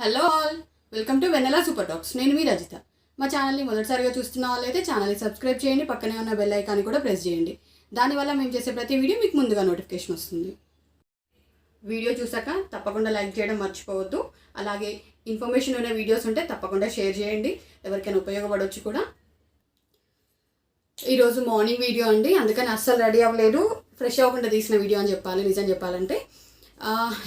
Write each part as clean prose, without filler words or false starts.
Hello all, welcome to Vennela super talks. నేను మీ రజిత. మా ఛానల్ని మొదటిసారిగా చూస్తున్న వాళ్ళైతే ఛానల్ని సబ్స్క్రైబ్ చేయండి, పక్కనే ఉన్న బెల్ ఐకాన్ని కూడా ప్రెస్ చేయండి. దానివల్ల మేము చేసే ప్రతి వీడియో మీకు ముందుగా నోటిఫికేషన్ వస్తుంది. వీడియో చూసాక తప్పకుండా లైక్ చేయడం మర్చిపోవద్దు. అలాగే ఇన్ఫర్మేషన్ ఉన్న వీడియోస్ ఉంటే తప్పకుండా షేర్ చేయండి, ఎవరికైనా ఉపయోగపడవచ్చు కూడా. ఈరోజు మార్నింగ్ వీడియో అండి, అందుకని అస్సలు రెడీ అవ్వలేదు, ఫ్రెష్ అవ్వకుండా తీసిన వీడియో అని చెప్పాలి. నిజం చెప్పాలంటే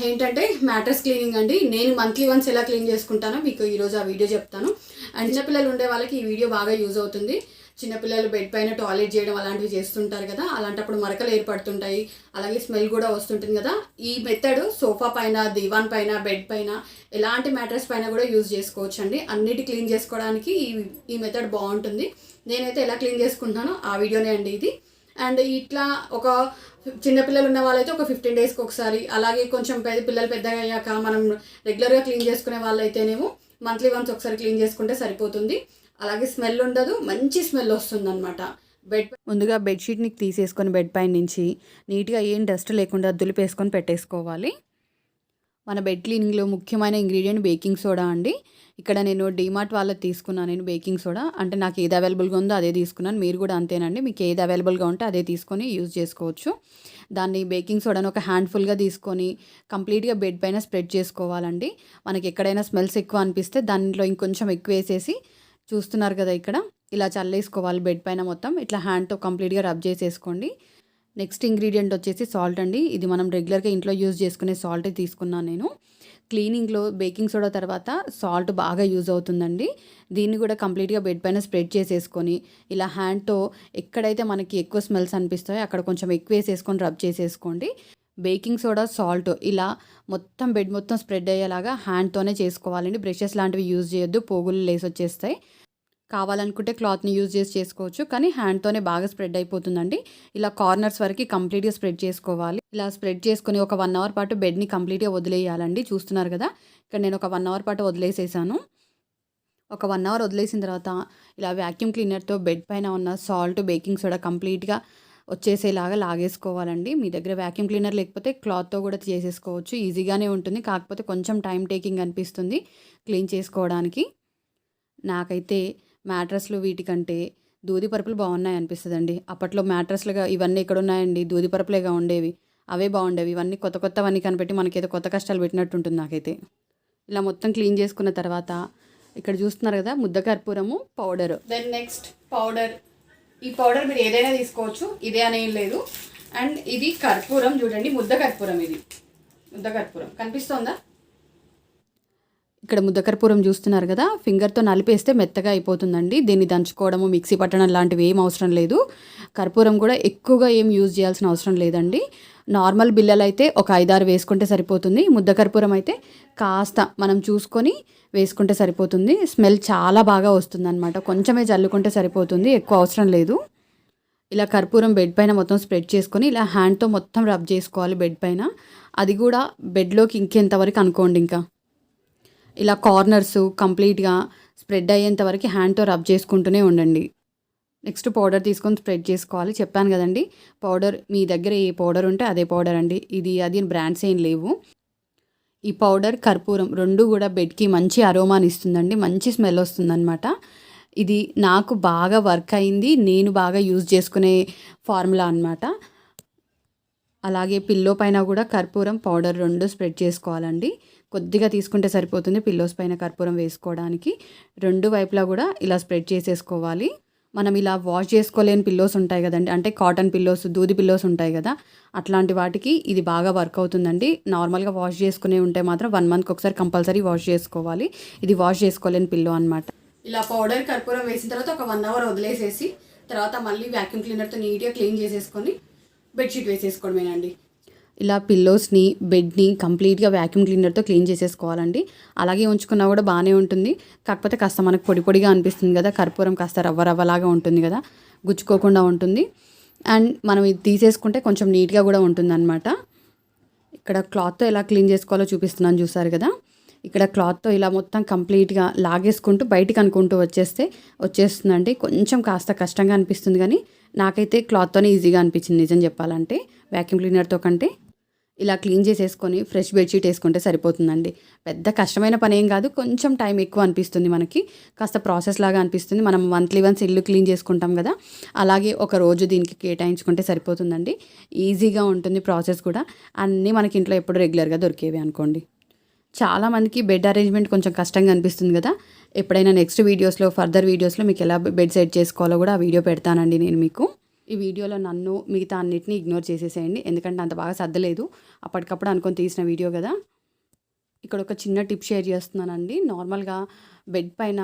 ఏంటంటే మ్యాట్రెస్ క్లీనింగ్ అండి. నేను మంత్లీ వన్స్ ఎలా క్లీన్ చేసుకుంటానో మీకు ఈరోజు ఆ వీడియో చెప్తాను. అండ్ చిన్నపిల్లలు ఉండే వాళ్ళకి ఈ వీడియో బాగా యూజ్ అవుతుంది. చిన్నపిల్లలు బెడ్ పైన టాయిలెట్ చేయడం అలాంటివి చేస్తుంటారు కదా, అలాంటప్పుడు మరకలు ఏర్పడుతుంటాయి, అలాగే స్మెల్ కూడా వస్తుంటుంది కదా. ఈ మెథడ్ సోఫా పైన, దివాన్ పైన, బెడ్ పైన, ఎలాంటి మ్యాట్రెస్ పైన కూడా యూజ్ చేసుకోవచ్చు అండి. అన్నిటి క్లీన్ చేసుకోవడానికి ఈ మెథడ్ బాగుంటుంది. నేనైతే ఎలా క్లీన్ చేసుకుంటున్నానో ఆ వీడియోనే అండి ఇది. అండ్ ఇట్లా ఒక చిన్నపిల్లలు ఉన్న వాళ్ళైతే ఒక 15 డేస్కి ఒకసారి, అలాగే కొంచెం పిల్లలు పెద్దగా అయ్యాక మనం రెగ్యులర్గా క్లీన్ చేసుకునే వాళ్ళైతేనేమో మంత్లీ వన్స్ ఒకసారి క్లీన్ చేసుకుంటే సరిపోతుంది. అలాగే స్మెల్ ఉండదు, మంచి స్మెల్ వస్తుంది అనమాట. ముందుగా బెడ్షీట్ని తీసేసుకొని బెడ్ పైన నుంచి నీట్గా ఏం డస్ట్ లేకుండా దులిపేసుకొని పెట్టేసుకోవాలి. మన బెడ్ క్లీనింగ్లో ముఖ్యమైన ఇంగ్రీడియంట్ బేకింగ్ సోడా అండి. ఇక్కడ నేను డీమార్ట్ వాళ్ళది తీసుకున్నాను. నేను బేకింగ్ సోడా అంటే నాకు ఏది అవైలబుల్గా ఉందో అదే తీసుకున్నాను. మీరు కూడా అంతేనండి, మీకు ఏది అవైలబుల్గా ఉంటే అదే తీసుకొని యూజ్ చేసుకోవచ్చు. దాన్ని బేకింగ్ సోడాను ఒక హ్యాండ్ఫుల్గా తీసుకొని కంప్లీట్గా బెడ్ పైన స్ప్రెడ్ చేసుకోవాలండి. మనకి ఎక్కడైనా స్మెల్స్ ఎక్కువ అనిపిస్తే దాంట్లో ఇంకొంచెం ఎక్కువ వేసేసి, చూస్తున్నారు కదా ఇక్కడ ఇలా చల్లేసుకోవాలి బెడ్ పైన మొత్తం. ఇట్లా హ్యాండ్తో కంప్లీట్గా రబ్ చేసేసుకోండి. నెక్స్ట్ ఇంగ్రీడియంట్ వచ్చేసి సాల్ట్ అండి. ఇది మనం రెగ్యులర్గా ఇంట్లో యూజ్ చేసుకునే సాల్ట్ తీసుకున్నాను నేను. క్లీనింగ్లో బేకింగ్ సోడా తర్వాత సాల్ట్ బాగా యూజ్ అవుతుందండి. దీన్ని కూడా కంప్లీట్గా బెడ్ పైన స్ప్రెడ్ చేసేసుకొని ఇలా హ్యాండ్తో ఎక్కడైతే మనకి ఎక్కువ స్మెల్స్ అనిపిస్తాయో అక్కడ కొంచెం ఎక్కువ వేసేసుకొని రబ్ చేసేసుకోండి. బేకింగ్ సోడా, సాల్ట్ ఇలా మొత్తం బెడ్ మొత్తం స్ప్రెడ్ అయ్యేలాగా హ్యాండ్తోనే చేసుకోవాలండి. బ్రషెస్ లాంటివి యూజ్ చేయొద్దు, పోగులు లేసి వచ్చేస్తాయి. కావాలనుకుంటే క్లాత్ని యూజ్ చేసి చేసుకోవచ్చు, కానీ హ్యాండ్తోనే బాగా స్ప్రెడ్ అయిపోతుందండి. ఇలా కార్నర్స్ వరకు కంప్లీట్గా స్ప్రెడ్ చేసుకోవాలి. ఇలా స్ప్రెడ్ చేసుకుని ఒక 1 అవర్ పాటు బెడ్ని కంప్లీట్గా వదిలేయాలండి. చూస్తున్నారు కదా, ఇక్కడ నేను ఒక 1 అవర్ పాటు వదిలేసేసాను. ఒక 1 అవర్ వదిలేసిన తర్వాత ఇలా వ్యాక్యూమ్ క్లీనర్తో బెడ్ పైన ఉన్న సాల్ట్, బేకింగ్ సోడా కంప్లీట్గా వచ్చేసేలాగా లాగేసుకోవాలండి. మీ దగ్గర వ్యాక్యూమ్ క్లీనర్ లేకపోతే క్లాత్తో కూడా చేసేసుకోవచ్చు, ఈజీగానే ఉంటుంది. కాకపోతే కొంచెం టైం టేకింగ్ అనిపిస్తుంది క్లీన్ చేసుకోవడానికి. నాకైతే మ్యాట్రస్లు వీటికంటే దూది పరుపులు బాగున్నాయి అనిపిస్తుందండి. అప్పట్లో మ్యాట్రస్లుగా ఇవన్నీ ఎక్కడ ఉన్నాయండి, దూది పరుపులేగా ఉండేవి, అవే బాగుండేవి. ఇవన్నీ కొత్తవన్నీ కనిపెట్టి మనకైతే కొత్త కష్టాలు పెట్టినట్టు ఉంటుంది నాకైతే. ఇలా మొత్తం క్లీన్ చేసుకున్న తర్వాత ఇక్కడ చూస్తున్నారు కదా ముద్ద కర్పూరము పౌడర్. Then next powder. ఈ పౌడర్ మీరు ఏదైనా తీసుకోవచ్చు, ఇదే అనేం లేదు. అండ్ ఇది కర్పూరం చూడండి, ముద్ద కర్పూరం. ఇది ముద్ద కర్పూరం కనిపిస్తుందా? ఇక్కడ ముద్ద కర్పూరం చూస్తున్నారు కదా, ఫింగర్తో నలిపేస్తే మెత్తగా అయిపోతుందండి. దీన్ని దంచుకోవడము, మిక్సీ పట్టడం లాంటివి ఏం అవసరం లేదు. కర్పూరం కూడా ఎక్కువగా ఏం యూజ్ చేయాల్సిన అవసరం లేదండి. నార్మల్ బిళ్ళలు అయితే ఒక 5-6 వేసుకుంటే సరిపోతుంది. ముద్ద కర్పూరం అయితే కాస్త మనం చూసుకొని వేసుకుంటే సరిపోతుంది. స్మెల్ చాలా బాగా వస్తుంది అనమాట. కొంచెమే చల్లుకుంటే సరిపోతుంది, ఎక్కువ అవసరం లేదు. ఇలా కర్పూరం బెడ్ పైన మొత్తం స్ప్రెడ్ చేసుకొని ఇలా హ్యాండ్తో మొత్తం రబ్ చేసుకోవాలి బెడ్ పైన. అది కూడా బెడ్లోకి ఇంకెంతవరకు అనుకోండి, ఇంకా ఇలా కార్నర్స్ కంప్లీట్గా స్ప్రెడ్ అయ్యేంత వరకు హ్యాండ్తో రబ్ చేసుకుంటూనే ఉండండి. నెక్స్ట్ పౌడర్ తీసుకొని స్ప్రెడ్ చేసుకోవాలి. చెప్పాను కదండి, పౌడర్ మీ దగ్గర ఏ పౌడర్ ఉంటే అదే పౌడర్ అండి. అది బ్రాండ్స్ ఏం లేవు. ఈ పౌడర్, కర్పూరం రెండు కూడా బెడ్కి మంచి అరోమాని ఇస్తుందండి, మంచి స్మెల్ వస్తుందన్నమాట. ఇది నాకు బాగా వర్క్ అయింది, నేను బాగా యూజ్ చేసుకునే ఫార్ములా అన్నమాట. అలాగే పిల్లో పైన కూడా కర్పూరం, పౌడర్ రెండు స్ప్రెడ్ చేసుకోవాలండి. కొద్దిగా తీసుకుంటే సరిపోతుంది పిల్లోస్ పైన కర్పూరం వేసుకోవడానికి. రెండు వైపులా కూడా ఇలా స్ప్రెడ్ చేసేసుకోవాలి. మనం ఇలా వాష్ చేసుకోలేని పిల్లోస్ ఉంటాయి కదండి, అంటే కాటన్ పిల్లోస్, దూది పిల్లోస్ ఉంటాయి కదా, అట్లాంటి వాటికి ఇది బాగా వర్క్ అవుతుందండి. నార్మల్గా వాష్ చేసుకునే ఉంటే మాత్రం 1 మంత్కి ఒకసారి కంపల్సరీ వాష్ చేసుకోవాలి. ఇది వాష్ చేసుకోలేని పిల్లో అనమాట. ఇలా పౌడర్, కర్పూరం వేసిన తర్వాత ఒక 1 అవర్ వదిలేసేసి తర్వాత మళ్ళీ వ్యాక్యూమ్ క్లీనర్తో నీట్గా క్లీన్ చేసేసుకొని బెడ్షీట్ వేసేసుకోవడమేనండి. ఇలా పిల్లోస్ని, బెడ్ని కంప్లీట్గా వ్యాక్యూమ్ క్లీనర్తో క్లీన్ చేసేసుకోవాలండి. అలాగే ఉంచుకున్నా కూడా బాగానే ఉంటుంది, కాకపోతే కాస్త మనకు పొడి పొడిగా అనిపిస్తుంది కదా, కర్పూరం కాస్త రవ్వలాగా ఉంటుంది కదా, గుచ్చుకోకుండా ఉంటుంది. అండ్ మనం ఇది తీసేసుకుంటే కొంచెం నీట్గా కూడా ఉంటుంది అనమాట. ఇక్కడ క్లాత్తో ఎలా క్లీన్ చేసుకోవాలో చూపిస్తున్నాను, చూసారు కదా. ఇక్కడ క్లాత్తో ఇలా మొత్తం కంప్లీట్గా లాగేసుకుంటూ బయటికి అనుకుంటూ వచ్చేస్తుందండి. కొంచెం కాస్త కష్టంగా అనిపిస్తుంది, కానీ నాకైతే క్లాత్తోనే ఈజీగా అనిపించింది నిజం చెప్పాలంటే, వ్యాక్యూమ్ క్లీనర్తో కంటే. ఇలా క్లీన్ చేసేసుకొని ఫ్రెష్ బెడ్షీట్ వేసుకుంటే సరిపోతుందండి. పెద్ద కష్టమైన పని ఏం కాదు, కొంచెం టైం ఎక్కువ అనిపిస్తుంది మనకి, కాస్త ప్రాసెస్ లాగా అనిపిస్తుంది. మనం మంత్లీ వన్స్ ఇల్లు క్లీన్ చేసుకుంటాం కదా, అలాగే ఒక రోజు దీనికి కేటాయించుకుంటే సరిపోతుందండి. ఈజీగా ఉంటుంది ప్రాసెస్ కూడా, అన్నీ మనకి ఇంట్లో ఎప్పుడు రెగ్యులర్గా దొరికేవి అనుకోండి. చాలామందికి బెడ్ అరేంజ్మెంట్ కొంచెం కష్టంగా అనిపిస్తుంది కదా, ఎప్పుడైనా నెక్స్ట్ వీడియోస్లో ఫర్దర్ వీడియోస్లో మీకు ఎలా బెడ్ సెట్ చేసుకోవాలో కూడా ఆ వీడియో పెడతానండి నేను మీకు. ఈ వీడియోలో నన్ను మిగతా అన్నిటిని ఇగ్నోర్ చేసేసేయండి, ఎందుకంటే అంత బాగా సర్దలేదు, అప్పటికప్పుడు అనుకొని తీసిన వీడియో కదా. ఇక్కడ ఒక చిన్న టిప్ షేర్ చేస్తున్నానండి. నార్మల్గా బెడ్ పైన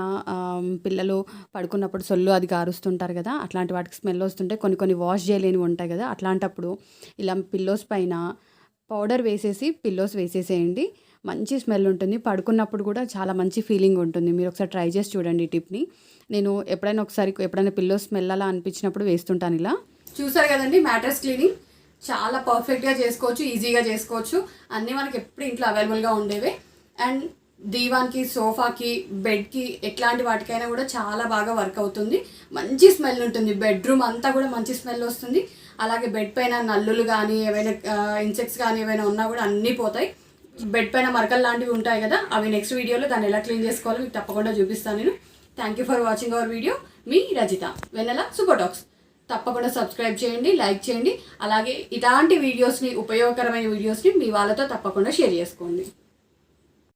పిల్లలు పడుకున్నప్పుడు సొల్లు అది గారుస్తుంటారు కదా, అట్లాంటి వాటికి స్మెల్ వస్తుంటే కొన్ని వాష్ చేయలేనివి ఉంటాయి కదా, అట్లాంటప్పుడు ఇలా పిల్లోస్ పైన పౌడర్ వేసేసి పిల్లోస్ వేసేసేయండి. మంచి స్మెల్ ఉంటుంది, పడుకున్నప్పుడు కూడా చాలా మంచి ఫీలింగ్ ఉంటుంది. మీరు ఒకసారి ట్రై చేసి చూడండి ఈ టిప్ని. నేను ఎప్పుడైనా పిల్లో స్మెల్ అలా అనిపించినప్పుడు వేస్తుంటాను ఇలా. చూసారు కదండి, మ్యాట్రెస్ క్లీనింగ్ చాలా పర్ఫెక్ట్గా చేసుకోవచ్చు, ఈజీగా చేసుకోవచ్చు. అన్నీ మనకి ఎప్పుడు ఇంట్లో అవైలబుల్గా ఉండేవే. అండ్ దీవాన్కి, సోఫాకి, బెడ్కి, ఎట్లాంటి వాటికైనా కూడా చాలా బాగా వర్క్ అవుతుంది. మంచి స్మెల్ ఉంటుంది, బెడ్రూమ్ అంతా కూడా మంచి స్మెల్ వస్తుంది. అలాగే బెడ్ పైన నల్లులు కానీ ఏవైనా ఇన్సెక్ట్స్ కానీ ఏవైనా ఉన్నా కూడా అన్నీ పోతాయి. బెడ్ పైన మరకలు లాంటివి ఉంటాయి కదా, అవి నెక్స్ట్ వీడియోలో దాన్ని ఎలా క్లీన్ చేసుకోవాలో మీకు తప్పకుండా చూపిస్తాను నేను. Thank you for watching our video. Me Rajitha, Vennela super talks. తప్పకుండా సబ్స్క్రైబ్ చేయండి, లైక్ చేయండి. అలాగే ఇలాంటి వీడియోస్ని, ఉపయోగకరమైన వీడియోస్ని మీ వాళ్ళతో తప్పకుండా షేర్ చేసుకోండి.